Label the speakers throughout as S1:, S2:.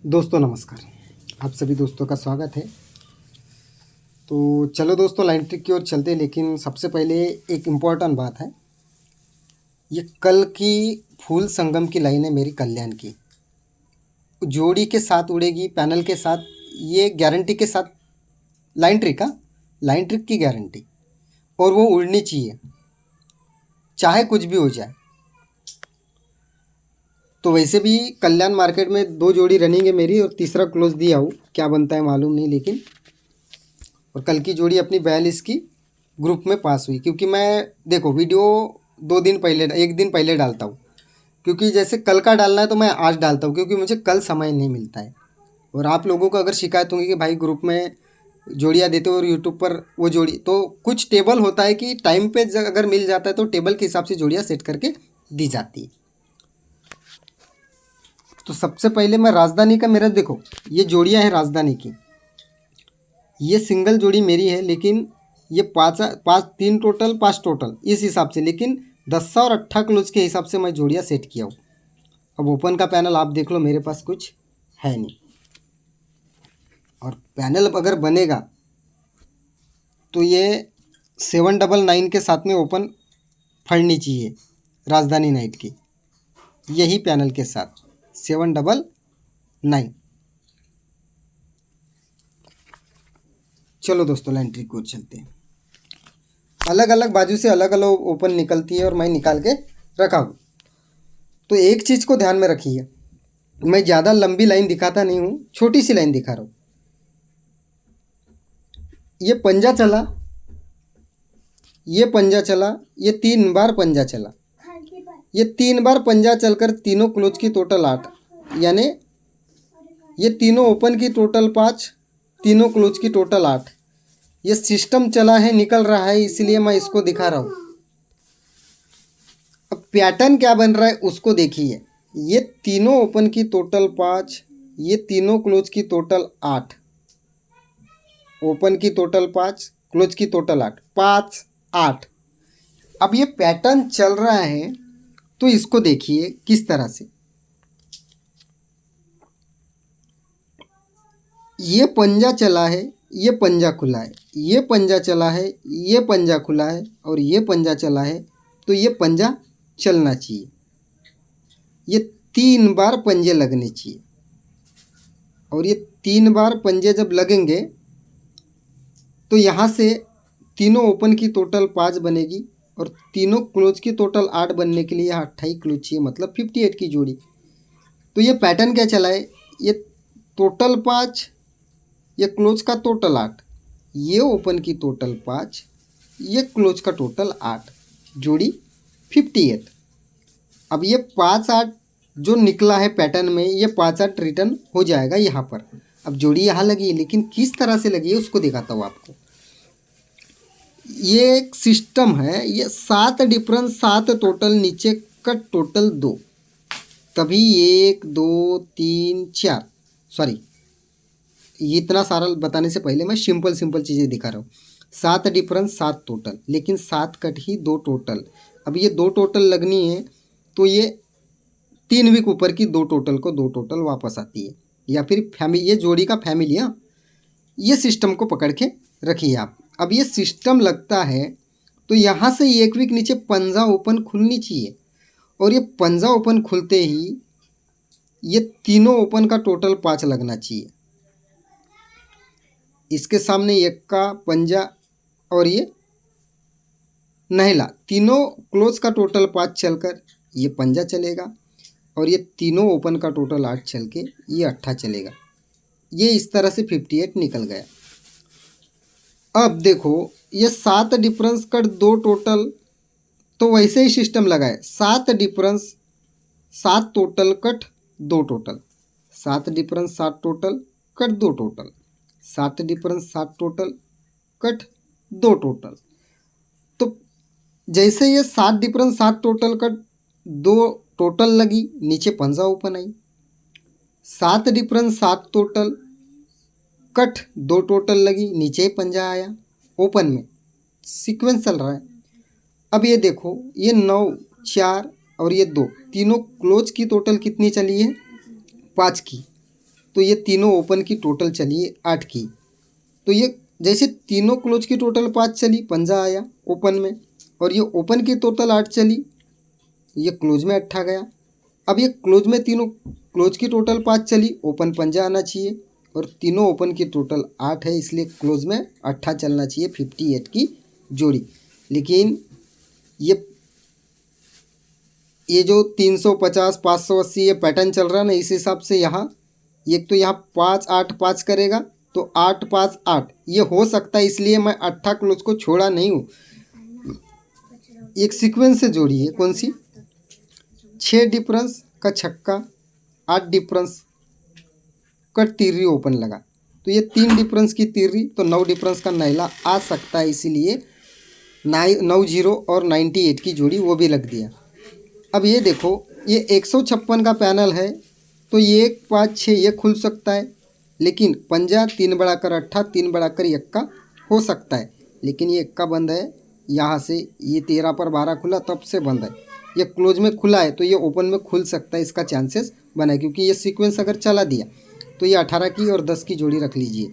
S1: दोस्तों नमस्कार। आप सभी दोस्तों का स्वागत है। तो चलो दोस्तों लाइन ट्रिक की ओर चलते हैं, लेकिन सबसे पहले एक इम्पॉर्टेंट बात है। ये कल की फूल संगम की लाइन है मेरी कल्याण की, जोड़ी के साथ उड़ेगी, पैनल के साथ, ये गारंटी के साथ। लाइन ट्रिक का, लाइन ट्रिक की गारंटी, और वो उड़नी चाहिए चाहे कुछ भी हो जाए। तो वैसे भी कल्याण मार्केट में 2 जोड़ी रनिंग है मेरी, और तीसरा क्लोज दिया हूँ, क्या बनता है मालूम नहीं। लेकिन और कल की जोड़ी अपनी 42 की ग्रुप में पास हुई, क्योंकि मैं देखो वीडियो 2 दिन पहले, 1 दिन पहले डालता हूँ, क्योंकि जैसे कल का डालना है तो मैं आज डालता हूँ, क्योंकि मुझे कल समय नहीं मिलता है। और आप लोगों को अगर शिकायत होगी कि भाई ग्रुप में जोड़ियाँ देते हो और यूट्यूब पर वो जोड़ी, तो कुछ टेबल होता है कि टाइम पे अगर मिल जाता है तो टेबल के हिसाब से जोड़ियाँ सेट करके दी जाती है। तो सबसे पहले मैं राजधानी का, मेरा देखो ये जोड़ियाँ हैं राजधानी की, ये सिंगल जोड़ी मेरी है, लेकिन ये पाँच पाँच 3 टोटल 5 टोटल इस हिसाब से, लेकिन 10 और 8 क्लोज के हिसाब से मैं जोड़ियाँ सेट किया हूँ। अब ओपन का पैनल आप देख लो, मेरे पास कुछ है नहीं, और पैनल अगर बनेगा तो ये 799 के साथ में ओपन फड़नी चाहिए राजधानी नाइट की, यही पैनल के साथ 799। चलो दोस्तों लाइन ट्रिक को चलते हैं। अलग अलग बाजू से अलग अलग ओपन निकलती है और मैं निकाल के रखा हूँ। तो एक चीज़ को ध्यान में रखिए, मैं ज़्यादा लंबी लाइन दिखाता नहीं हूँ, छोटी सी लाइन दिखा रहा हूँ। ये पंजा चला, ये पंजा चला, ये 3 बार पंजा चला, ये 3 बार पंजा चलकर तीनों क्लोज की टोटल 8, यानी ये तीनों ओपन की टोटल 5, तीनों क्लोज की टोटल 8। ये सिस्टम चला है, निकल रहा है, इसलिए मैं इसको दिखा रहा हूँ। अब पैटर्न क्या बन रहा है उसको देखिए। ये तीनों ओपन की टोटल 5, ये तीनों क्लोज की टोटल 8, ओपन की टोटल 5, क्लोज की टोटल 8, 5 8। अब ये पैटर्न चल रहा है, तो इसको देखिए किस तरह से। ये पंजा चला है, ये पंजा खुला है, ये पंजा चला है, ये पंजा खुला है, और ये पंजा चला है, तो ये पंजा चलना चाहिए। ये 3 बार पंजे लगने चाहिए, और ये 3 बार पंजे जब लगेंगे तो यहाँ से तीनों ओपन की टोटल 5 बनेगी, और तीनों क्लोज की टोटल 8 बनने के लिए यहाँ 28 क्लोज चाहिए, मतलब 58 की जोड़ी। तो ये पैटर्न क्या चला है, ये टोटल 5, ये क्लोज का टोटल 8, ये ओपन की टोटल 5, ये क्लोज का टोटल 8, जोड़ी 58। अब ये 5 8 जो निकला है पैटर्न में, ये 5 8 रिटर्न हो जाएगा यहाँ पर। अब जोड़ी यहाँ लगी है, लेकिन किस तरह से लगी है उसको दिखाता हूँ आपको। ये एक सिस्टम है, ये 7 डिफरेंस 7 टोटल, नीचे का टोटल 2, तभी 1 2 3 4, सॉरी ये इतना सारा बताने से पहले मैं सिंपल सिंपल चीज़ें दिखा रहा हूँ। 7 डिफरेंस 7 टोटल, लेकिन 7 कट ही 2 टोटल। अब ये 2 टोटल लगनी है, तो ये 3 वीक ऊपर की 2 टोटल को 2 टोटल वापस आती है, या फिर फैमिली, ये जोड़ी का फैमिली। हाँ, ये सिस्टम को पकड़ के रखिए आप। अब ये सिस्टम लगता है, तो यहाँ से 1 वीक नीचे पंजा ओपन खुलनी चाहिए, और ये पंजा ओपन खुलते ही ये तीनों ओपन का टोटल 5 लगना चाहिए। इसके सामने 1 का पंजा और ये नहला, तीनों क्लोज का टोटल 5 चलकर ये पंजा चलेगा, और ये तीनों ओपन का टोटल 8 चल के ये 8 चलेगा। ये इस तरह से 58 निकल गया। अब देखो ये 7 डिफरेंस कट 2 टोटल, तो वैसे ही सिस्टम लगाए, 7 difference 7 total cut 2 total, 7 difference 7 total cut 2 total, 7 difference 7 total cut 2 total. तो जैसे ये 7 डिफरेंस 7 टोटल कट 2 टोटल लगी, नीचे पंजा ओपन आई, 7 डिफरेंस 7 टोटल कट 2 टोटल लगी, नीचे पंजा आया ओपन में, सीक्वेंस चल रहा है। अब ये देखो, ये 9 4 और ये 2, तीनों क्लोज की टोटल कितनी चली है, 5 की, तो ये तीनों ओपन की टोटल चली 8 की। तो ये जैसे तीनों क्लोज की टोटल 5 चली, पंजा आया ओपन में, और ये ओपन की टोटल 8 चली, ये क्लोज में 8 गया। अब ये क्लोज में तीनों क्लोज की टोटल 5 चली, ओपन पंजा आना चाहिए, और तीनों ओपन की टोटल 8 है, इसलिए क्लोज में 8 चलना चाहिए 58 की जोड़ी। लेकिन ये जो 350 580 ये पैटर्न चल रहा है ना, इस हिसाब से यहाँ एक तो यहाँ 5 8 5 करेगा, तो 8 5 8 ये हो सकता है, इसलिए मैं 8 क्लोज को छोड़ा नहीं हूँ। एक सीक्वेंस से जोड़ी है, कौन सी, 6 डिफरेंस का छक्का, 8 डिफरेंस का तिर्री ओपन लगा, तो ये 3 डिफरेंस की तिर्री, तो 9 डिफरेंस का नैला आ सकता है, इसीलिए 90 और 98 की जोड़ी वो भी लग दिया। अब ये देखो, ये 156 का पैनल है, तो ये 1 5 6 ये खुल सकता है, लेकिन पंजा 3 बढ़ाकर 8 3 बढ़ाकर 1 हो सकता है, लेकिन ये 1 बंद है यहाँ से, ये 13 पर 12 खुला तब से बंद है। ये क्लोज में खुला है तो ये ओपन में खुल सकता है, इसका चांसेस बना है, क्योंकि ये सीक्वेंस अगर चला दिया तो ये 18 की और 10 की जोड़ी रख लीजिए।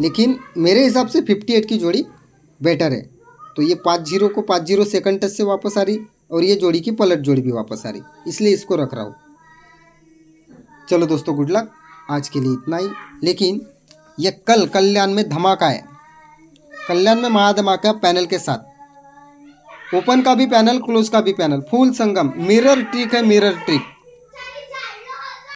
S1: लेकिन मेरे हिसाब से 58 की जोड़ी बेटर है। तो ये 50 को 50 सेकंड टच से वापस आ रही, और ये जोड़ी की पलट जोड़ी भी वापस आ रही, इसलिए इसको रख रहा हूँ। चलो दोस्तों, गुड लक, आज के लिए इतना ही। लेकिन ये कल कल्याण में धमाका है, कल्याण में महाधमाका पैनल के साथ, ओपन का भी पैनल, क्लोज का भी पैनल, फुल संगम, मिरर ट्रिक है, मिरर ट्रिक।